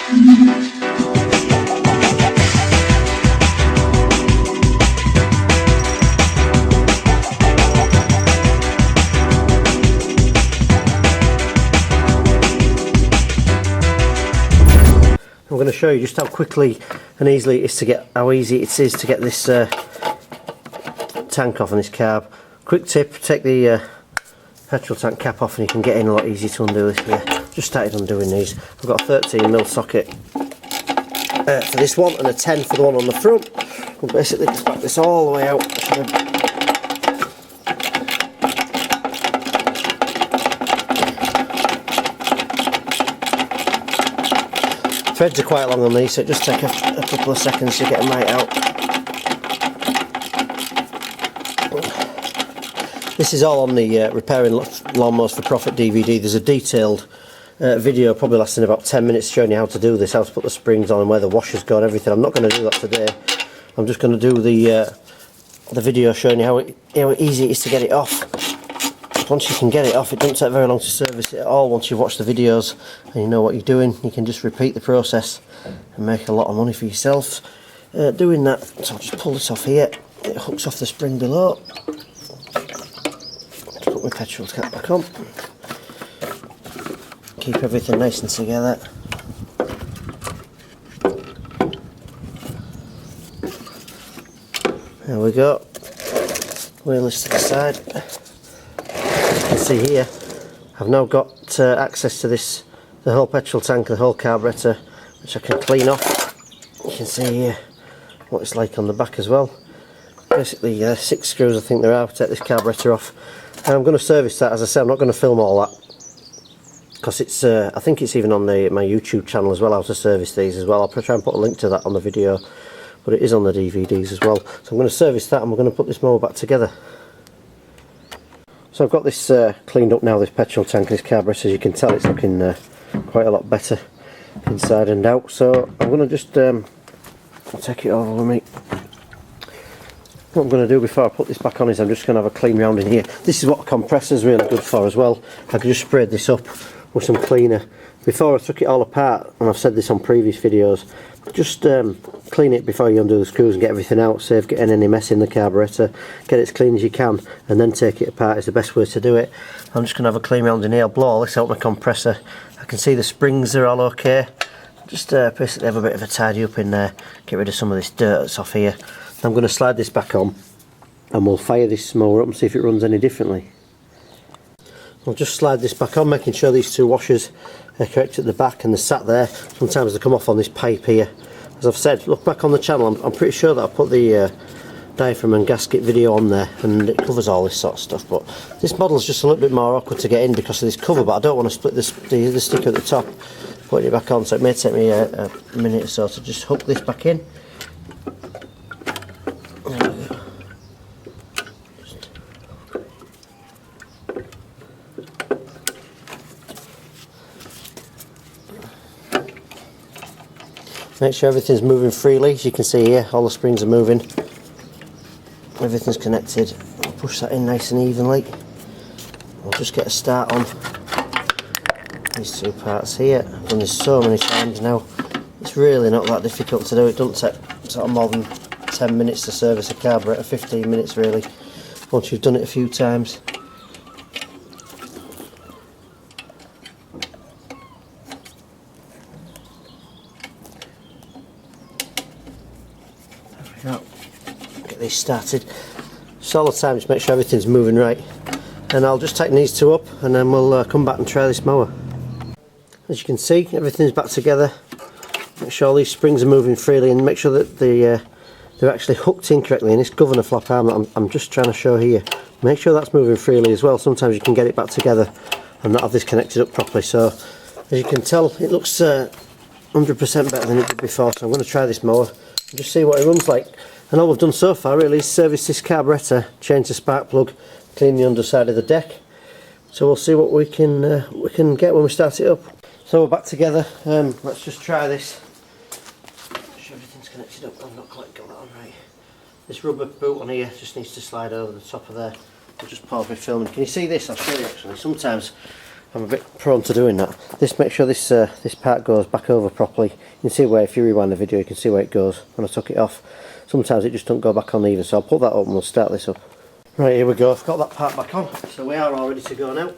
I'm going to show you just how quickly and easily it is to get, how easy it is to get this tank off on this carb. Quick tip: take the petrol tank cap off and you can get in a lot easier to undo this here. Just started undoing these. I've got a 13mm socket for this one and a 10 for the one on the front. We'll basically just back this all the way out. Threads are quite long on these, so it just takes a couple of seconds to get them right out. This is all on the Repairing Lawnmowers for Profit DVD. There's a detailed video, probably lasting about 10 minutes, showing you how to do this, how to put the springs on and where the washers go and everything. I'm not going to do that today. I'm just going to do the video showing you how easy it is to get it off. Once you can get it off, it doesn't take very long to service it at all. Once you've watched the videos and you know what you're doing, you can just repeat the process and make a lot of money for yourself doing that. So I'll just pull this off here. It hooks off the spring below. Just put my petrol cap back on. Keep everything nice and together. There we go. Wheel this to the side. You can see here I've now got access to this, the whole petrol tank, the whole carburetor, which I can clean off. You can see here what it's like on the back as well. Basically 6 screws I think there are to take this carburetor off, and I'm going to service that. As I said, I'm not going to film all that because it's I think it's even on my YouTube channel as well, how to service these as well. I'll try and put a link to that on the video, but it is on the DVDs as well. So I'm going to service that and we're going to put this mower back together. So I've got this cleaned up now, this petrol tank and this carburetor. As you can tell, it's looking quite a lot better inside and out. So I'm going to just I'll take it over with me. What I'm going to do before I put this back on is I'm just going to have a clean round in here. This is what a compressor is really good for as well. I could just spray this up with some cleaner. Before I took it all apart, and I've said this on previous videos, just clean it before you undo the screws and get everything out, save getting any mess in the carburetor. Get it as clean as you can and then take it apart is the best way to do it. I'm just going to have a clean round in here. I'll blow all this out my compressor. I can see the springs are all okay. Just basically have a bit of a tidy up in there, get rid of some of this dirt that's off here. I'm going to slide this back on and we'll fire this mower up and see if it runs any differently. I'll just slide this back on, making sure these 2 washers are correct at the back and they're sat there. Sometimes they come off on this pipe here. As I've said, look back on the channel, I'm pretty sure that I put the diaphragm and gasket video on there and it covers all this sort of stuff, but this model is just a little bit more awkward to get in because of this cover, but I don't want to split the sticker at the top, putting it back on, so it may take me a minute or so to just hook this back in. Make sure everything's moving freely. As you can see here, all the springs are moving. Everything's connected. I'll push that in nice and evenly. We'll just get a start on these 2 parts here. I've done this so many times now. It's really not that difficult to do. It doesn't take sort of more than 10 minutes to service a carburetor, 15 minutes really, once you've done it a few times. Get these started. Just all the time, just make sure everything's moving right. And I'll just tighten these 2 up and then we'll come back and try this mower. As you can see, everything's back together. Make sure all these springs are moving freely and make sure that they're actually hooked in correctly. And this governor flap arm that I'm just trying to show here, make sure that's moving freely as well. Sometimes you can get it back together and not have this connected up properly. So as you can tell, it looks 100% better than it did before. So I'm going to try this mower and just see what it runs like. And all we've done so far really is service this carburetor, change the spark plug, clean the underside of the deck. So we'll see what we can get when we start it up. So we're back together. Let's just try this. Make sure everything's connected up. I've not quite got that on right. This rubber boot on here just needs to slide over the top of there. I'll just pause my filming. Can you see this? I'll show you actually. Sometimes I'm a bit prone to doing that. This, make sure this this part goes back over properly. You can see where, if you rewind the video, you can see where it goes when I took it off. Sometimes it just don't go back on either, so I'll put that up and we'll start this up. Right, here we go. I've got that part back on, so we are all ready to go now.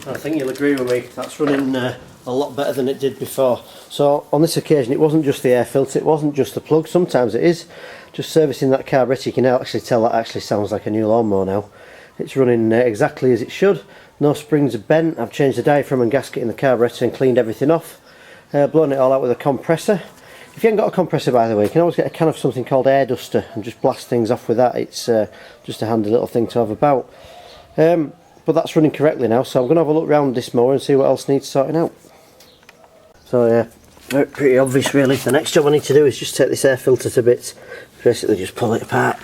I think you'll agree with me, that's running a lot better than it did before. So on this occasion it wasn't just the air filter, it wasn't just the plug, sometimes it is. Just servicing that carburettor, you can now actually tell that actually sounds like a new lawnmower now. It's running exactly as it should, no springs are bent. I've changed the diaphragm and gasket in the carburettor and cleaned everything off. Blown it all out with a compressor. If you haven't got a compressor, by the way, you can always get a can of something called air duster and just blast things off with that. It's just a handy little thing to have about. But that's running correctly now, so I'm going to have a look around this mower and see what else needs sorting out. So yeah, pretty obvious really. The next job I need to do is just take this air filter to bits. Basically just pull it apart.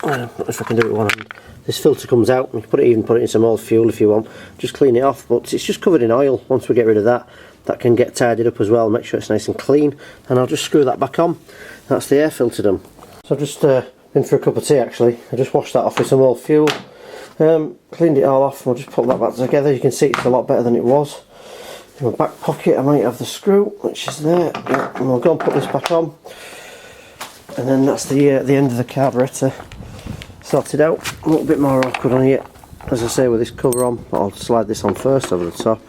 I don't know if I can do it with one hand. This filter comes out, you can even put it in some old fuel if you want. Just clean it off, but it's just covered in oil. Once we get rid of that, that can get tidied up as well, make sure it's nice and clean. And I'll just screw that back on. That's the air filter done. So I've just been for a cup of tea actually. I just washed that off with some old fuel. Cleaned it all off and I'll just put that back together. You can see it's a lot better than it was. In my back pocket I might have the screw, which is there. Yeah, and I'll go and put this back on. And then that's the end of the carburetor sorted out. A little bit more awkward on here, as I say, with this cover on, but I'll slide this on first over the top.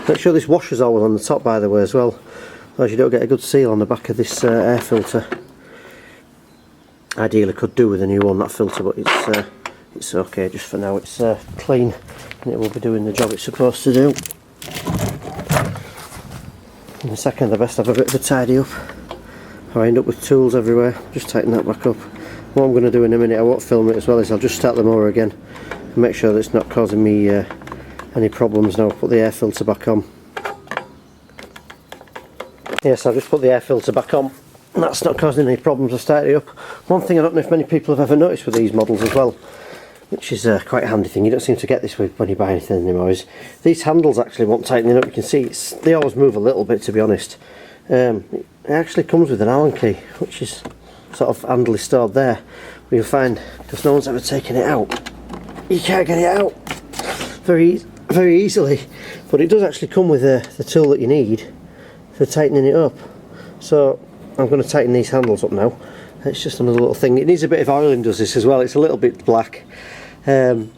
Make sure this washer's always on the top, by the way, as well, otherwise you don't get a good seal on the back of this air filter. Ideally could do with a new one, that filter, but it's okay just for now. It's clean and it will be doing the job it's supposed to do. In a second the best have a bit of a tidy up. I end up with tools everywhere. Just tighten that back up. What I'm going to do in a minute, I won't film it as well, is I'll just start the mower again and make sure that it's not causing me any problems now. Put the air filter back on. Yes, I've just put the air filter back on. That's not causing any problems. I started it up. One thing I don't know if many people have ever noticed with these models as well, which is quite a handy thing, you don't seem to get this with when you buy anything anymore, is these handles actually want tightening up. You can see they always move a little bit, to be honest. It actually comes with an Allen key, which is sort of handily stored there. But you'll find, because no one's ever taken it out, you can't get it out very easily. But it does actually come with the tool that you need for tightening it up. So I'm going to tighten these handles up now. It's just another little thing. It needs a bit of oiling, does this as well. It's a little bit black. And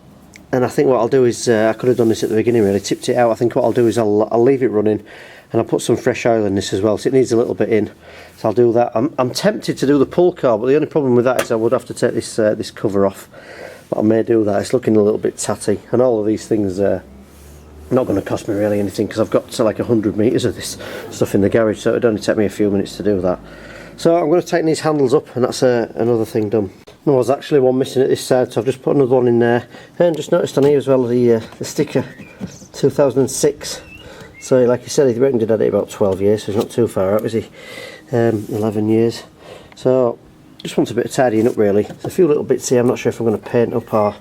I think what I'll do is, I could have done this at the beginning really, tipped it out. I think what I'll do is I'll leave it running and I'll put some fresh oil in this as well, so it needs a little bit in. So I'll do that. I'm tempted to do the pull car, but the only problem with that is I would have to take this this cover off. But I may do that. It's looking a little bit tatty, and all of these things are not going to cost me really anything, because I've got like 100 metres of this stuff in the garage, so it'd only take me a few minutes to do that. So I'm going to tighten these handles up, and that's another thing done. There was actually one missing at this side, so I've just put another one in there. And just noticed on here as well the sticker 2006. So like you said, he reckoned he'd had it about 12 years, so he's not too far out, is he? 11 years. So just wants a bit of tidying up really. There's a few little bits here. I'm not sure if I'm going to paint up or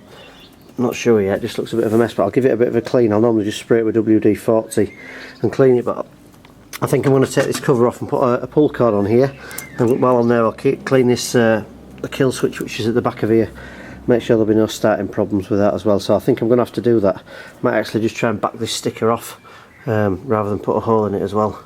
I'm not sure yet. It just looks a bit of a mess, but I'll give it a bit of a clean. I'll normally just spray it with WD-40 and clean it, but I think I'm going to take this cover off and put a pull cord on here, and while I'm there I'll clean this the kill switch, which is at the back of here. Make sure there'll be no starting problems with that as well. So I think I'm going to have to do that. Might actually just try and back this sticker off rather than put a hole in it as well.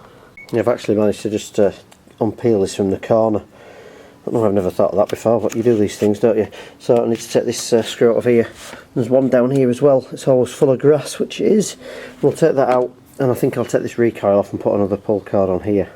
Yeah, I've actually managed to just unpeel this from the corner. I don't know, I've never thought of that before, but you do these things, don't you? So I need to take this screw out of here. There's one down here as well. It's always full of grass, which it is. We'll take that out, and I think I'll take this recoil off and put another pull cord on here.